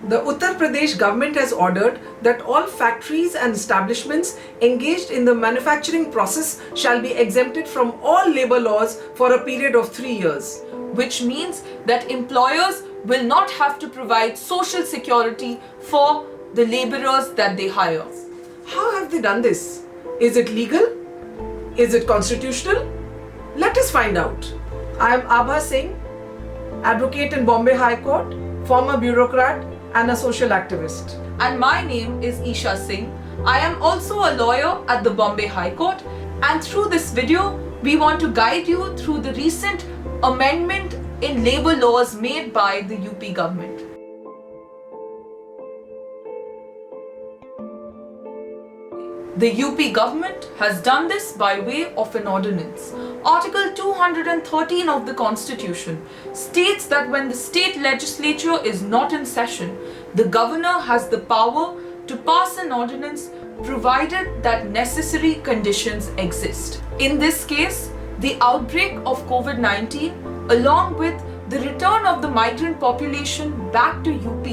The Uttar Pradesh government has ordered that all factories and establishments engaged in the manufacturing process shall be exempted from all labor laws for a period of 3 years. Which means that employers will not have to provide social security for the laborers that they hire. How have they done this? Is it legal? Is it constitutional? Let us find out. I am Abha Singh, advocate in Bombay High Court, former bureaucrat and a social activist. And my name is Isha Singh. I am also a lawyer at the Bombay High Court, and through this video we want to guide you through the recent amendment in labor laws made by the UP government. The UP government has done this by way of an ordinance. Article 213 of the Constitution states that when the state legislature is not in session, the governor has the power to pass an ordinance provided that necessary conditions exist. In this case, the outbreak of COVID-19 along with the return of the migrant population back to UP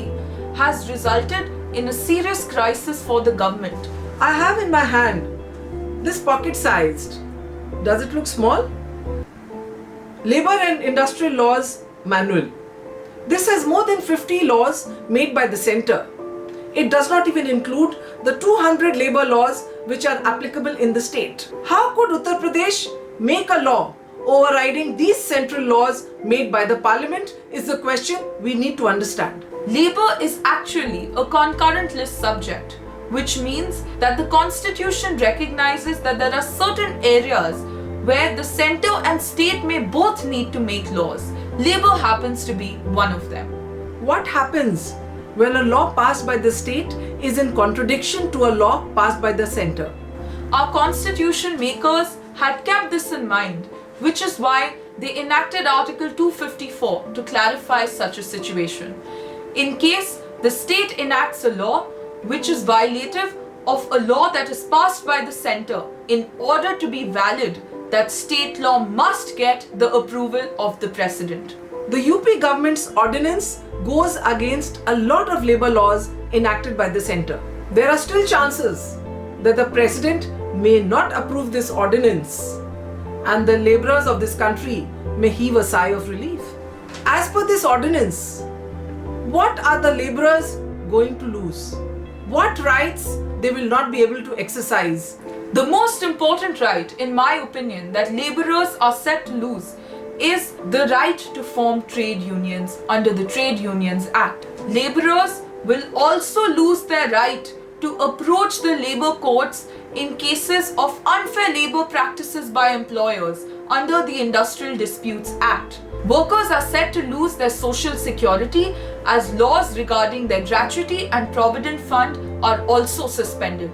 has resulted in a serious crisis for the government. I have in my hand this pocket-sized. Does it look small? Labor and Industrial Laws Manual. This has more than 50 laws made by the centre. It does not even include the 200 labor laws which are applicable in the state. How could Uttar Pradesh make a law overriding these central laws made by the parliament is the question we need to understand. Labor is actually a concurrent list subject, which means that the Constitution recognizes that there are certain areas where the centre and state may both need to make laws. Labor happens to be one of them. What happens when a law passed by the state is in contradiction to a law passed by the centre? Our constitution makers had kept this in mind, which is why they enacted Article 254 to clarify such a situation. In case the state enacts a law which is violative of a law that is passed by the centre, in order to be valid, that state law must get the approval of the president. The UP government's ordinance goes against a lot of labor laws enacted by the centre. There are still chances that the president may not approve this ordinance and the labourers of this country may heave a sigh of relief. As per this ordinance, what are the labourers going to lose? What rights they will not be able to exercise? The most important right, in my opinion, that labourers are set to lose is the right to form trade unions under the Trade Unions Act. Labourers will also lose their right to approach the labour courts in cases of unfair labour practices by employers under the Industrial Disputes Act. Workers are set to lose their social security as laws regarding their gratuity and provident fund are also suspended.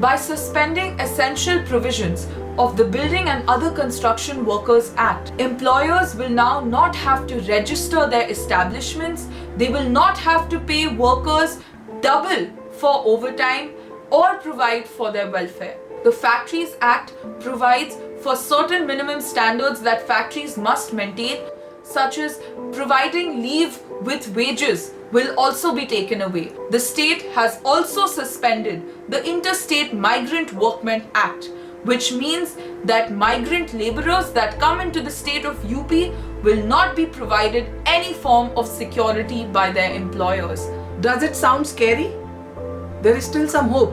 By suspending essential provisions of the Building and Other Construction Workers Act, employers will now not have to register their establishments, they will not have to pay workers double for overtime or provide for their welfare. The Factories Act provides for certain minimum standards that factories must maintain, such as providing leave with wages will also be taken away. The state has also suspended the Interstate Migrant Workmen Act, which means that migrant labourers that come into the state of UP will not be provided any form of security by their employers. Does it sound scary? There is still some hope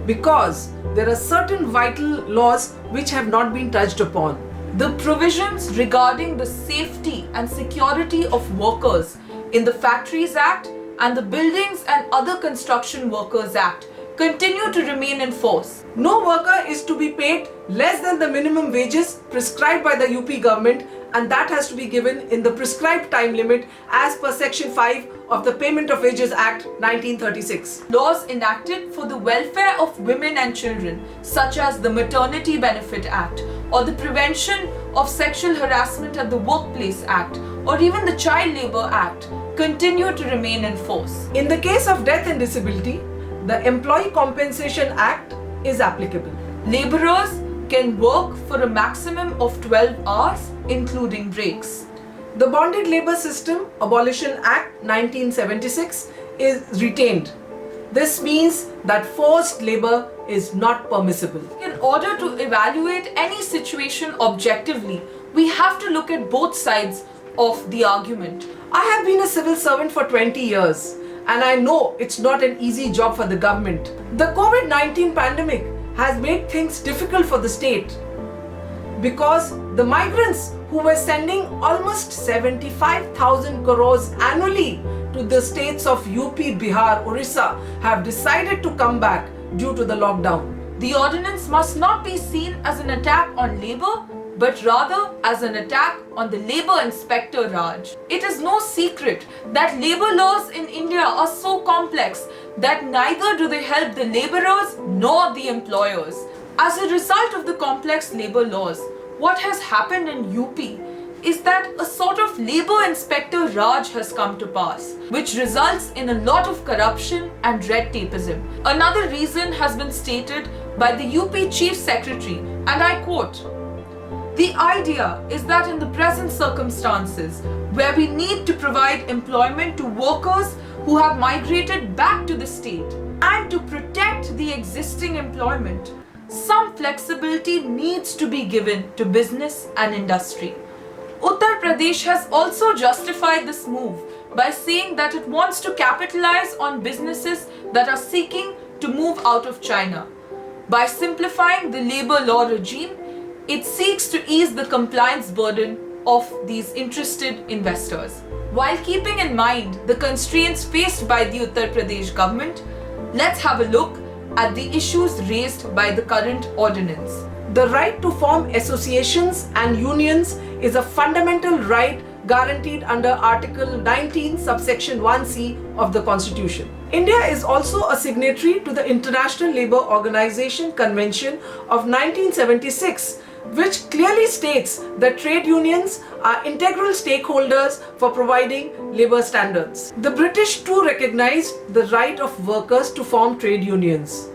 because there are certain vital laws which have not been touched upon. The provisions regarding the safety and security of workers in the Factories Act and the Buildings and Other Construction Workers Act continue to remain in force. No worker is to be paid less than the minimum wages prescribed by the UP government, and that has to be given in the prescribed time limit as per Section 5 of the Payment of Wages Act 1936. Laws enacted for the welfare of women and children, such as the Maternity Benefit Act or the Prevention of Sexual Harassment at the Workplace Act or even the Child Labour Act, continue to remain in force. In the case of death and disability, the Employee Compensation Act is applicable. Labourers can work for a maximum of 12 hours, including breaks. The Bonded Labour System Abolition Act 1976 is retained. This means that forced labor is not permissible. In order to evaluate any situation objectively, we have to look at both sides of the argument. I have been a civil servant for 20 years and I know it's not an easy job for the government. The COVID-19 pandemic has made things difficult for the state because the migrants who were sending almost 75,000 crores annually to the states of UP, Bihar, Orissa have decided to come back due to the lockdown. The ordinance must not be seen as an attack on labor, but rather as an attack on the Labour Inspector Raj. It is no secret that labour laws in India are so complex that neither do they help the labourers nor the employers. As a result of the complex labour laws, what has happened in UP is that a sort of Labour Inspector Raj has come to pass, which results in a lot of corruption and red tapeism. Another reason has been stated by the UP Chief Secretary, and I quote, "The idea is that in the present circumstances, where we need to provide employment to workers who have migrated back to the state and to protect the existing employment, some flexibility needs to be given to business and industry." Uttar Pradesh has also justified this move by saying that it wants to capitalize on businesses that are seeking to move out of China. By simplifying the labour law regime, it seeks to ease the compliance burden of these interested investors. While keeping in mind the constraints faced by the Uttar Pradesh government, let's have a look at the issues raised by the current ordinance. The right to form associations and unions is a fundamental right guaranteed under Article 19, subsection 1C of the Constitution. India is also a signatory to the International Labour Organization Convention of 1976, which clearly states that trade unions are integral stakeholders for providing labour standards. The British too recognized the right of workers to form trade unions.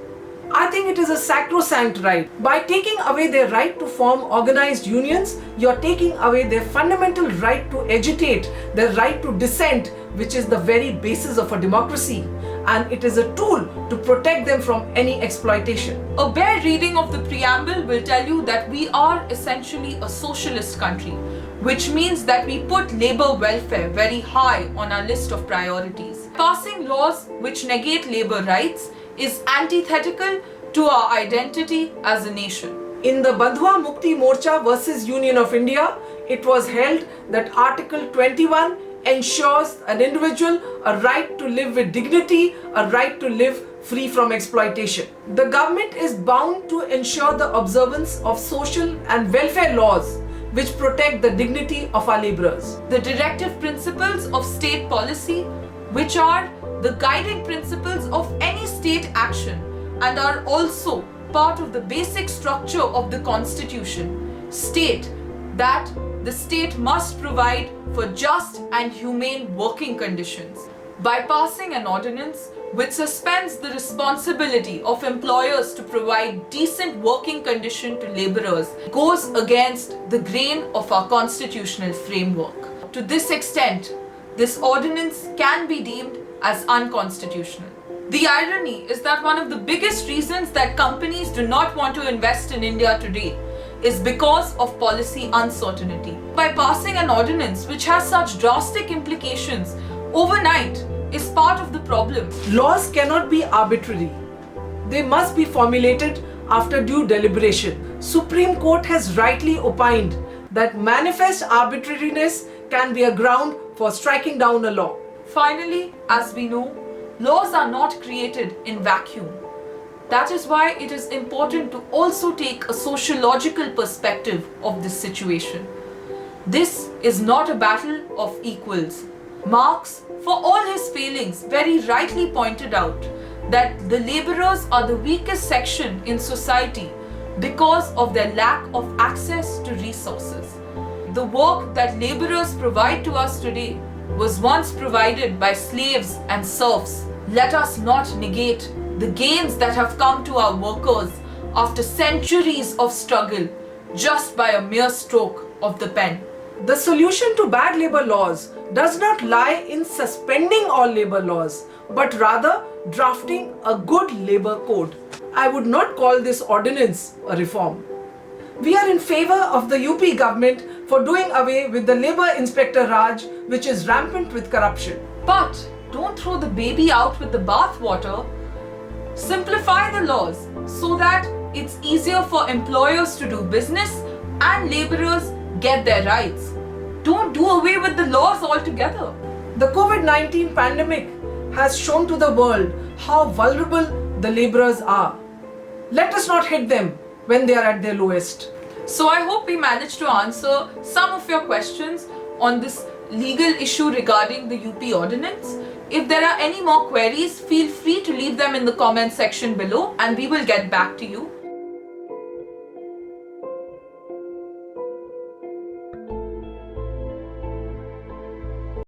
I think it is a sacrosanct right. By taking away their right to form organized unions, you are taking away their fundamental right to agitate, their right to dissent, which is the very basis of a democracy. And it is a tool to protect them from any exploitation. A bare reading of the preamble will tell you that we are essentially a socialist country, which means that we put labour welfare very high on our list of priorities. Passing laws which negate labour rights is antithetical to our identity as a nation. In the Bandhua Mukti Morcha versus Union of India, it was held that Article 21 ensures an individual a right to live with dignity, a right to live free from exploitation. The government is bound to ensure the observance of social and welfare laws which protect the dignity of our labourers. The directive principles of state policy, which are the guiding principles of any state action and are also part of the basic structure of the Constitution, state that the state must provide for just and humane working conditions. By passing an ordinance which suspends the responsibility of employers to provide decent working conditions to labourers, goes against the grain of our constitutional framework. To this extent, this ordinance can be deemed as unconstitutional. The irony is that one of the biggest reasons that companies do not want to invest in India today is because of policy uncertainty. By passing an ordinance which has such drastic implications overnight is part of the problem. Laws cannot be arbitrary. They must be formulated after due deliberation. Supreme Court has rightly opined that manifest arbitrariness can be a ground for striking down a law. Finally, as we know, laws are not created in vacuum. That is why it is important to also take a sociological perspective of this situation. This is not a battle of equals. Marx, for all his failings, very rightly pointed out that the labourers are the weakest section in society because of their lack of access to resources. The work that labourers provide to us today was once provided by slaves and serfs. Let us not negate the gains that have come to our workers after centuries of struggle just by a mere stroke of the pen. The solution to bad labour laws does not lie in suspending all labour laws but rather drafting a good labor code. I would not call this ordinance a reform. We are in favor of the UP government for doing away with the Labour Inspector Raj, which is rampant with corruption. But don't throw the baby out with the bathwater. Simplify the laws so that it's easier for employers to do business and laborers get their rights. Don't do away with the laws altogether. The COVID-19 pandemic has shown to the world how vulnerable the laborers are. Let us not hit them when they are at their lowest. So I hope we managed to answer some of your questions on this legal issue regarding the UP ordinance. If there are any more queries, feel free to leave them in the comment section below and we will get back to you.